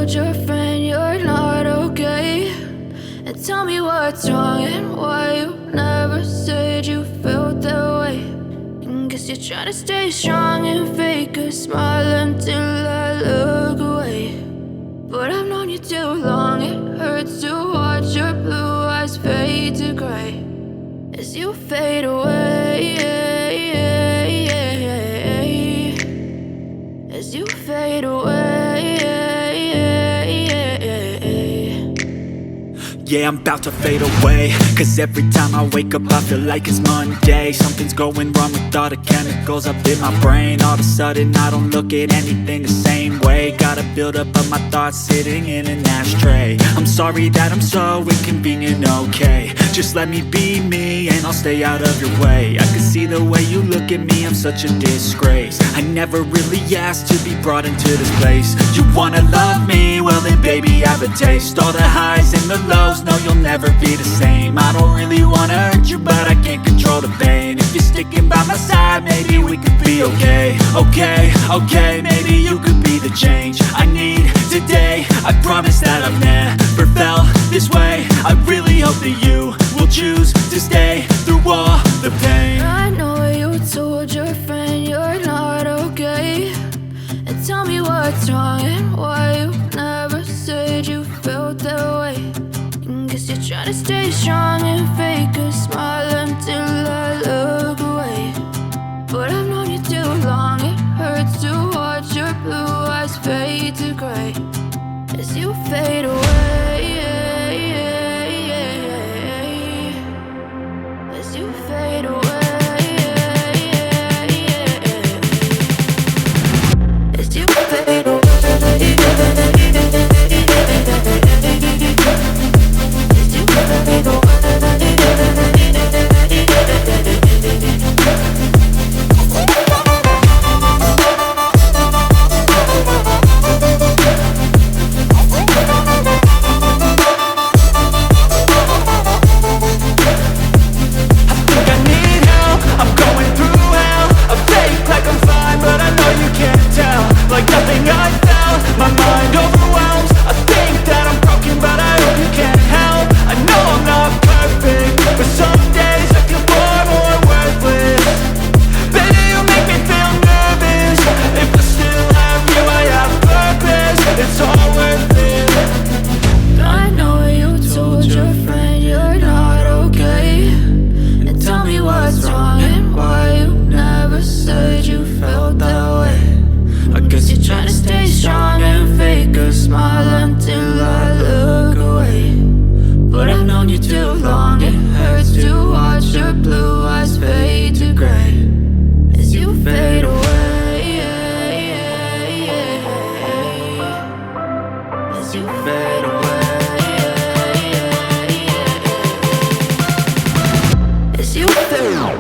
told your friend you're not okay? And tell me what's wrong and why you never said you felt that way. And guess you're trying to stay strong and fake a smile until I look away. But I've known you too long, it hurts to watch your blue eyes fade to gray as you fade away, as you fade away. Yeah, I'm about to fade away, cause every time I wake up I feel like it's Monday. Something's going wrong with all the chemicals up in my brain. All of a sudden I don't look at anything the same way. Got a buildup of my thoughts sitting in an ashtray. I'm sorry that I'm so inconvenient, okay? Just let me be me and I'll stay out of your way. I can see the way you look at me, I'm such a disgrace. I never really asked to be brought into this place. You wanna love me? Well then baby have a taste. All the highs and the lows, no you'll never be the same. I don't really wanna hurt you but I can't control the pain. If you're sticking by my side maybe we could be okay. Okay, maybe you could be the change I need today. I promise that I've never felt this way. I really hope that you will choose to stay through all the pain. I know you told your friend you're not okay. And tell me what's wrong and why you never said you felt that way. And guess you're trying to stay strong and fake a smile until I look away. But I've known you too long, it hurts to watch your blue eyes fade to gray as you fade away, as you fade away, as you fade away. Like nothing I felt, my mind overwhelms. I think that I'm broken, but I hope you can't help. I know I'm not perfect, but some days I feel far more worthless. Baby, you make me feel nervous. If I still have you, I have purpose. It's all worth it. I know you told your friend you're not okay. And tell me what's wrong and why you never said you felt that way. I guess you're trying to stay strong and fake a smile until I look away. But I've known you too long, it hurts to watch your blue eyes fade to gray as you fade away, as you fade away, as you fade away.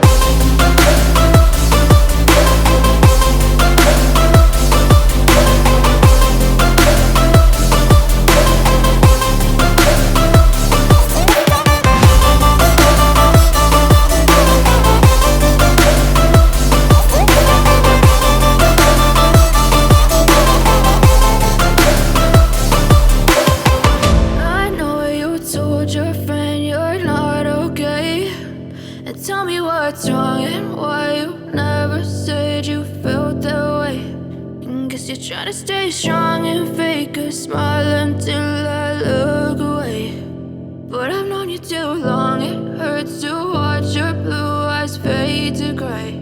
Tell me what's wrong and why you never said you felt that way. And guess you're trying to stay strong and fake a smile until I look away. But I've known you too long, it hurts to watch your blue eyes fade to gray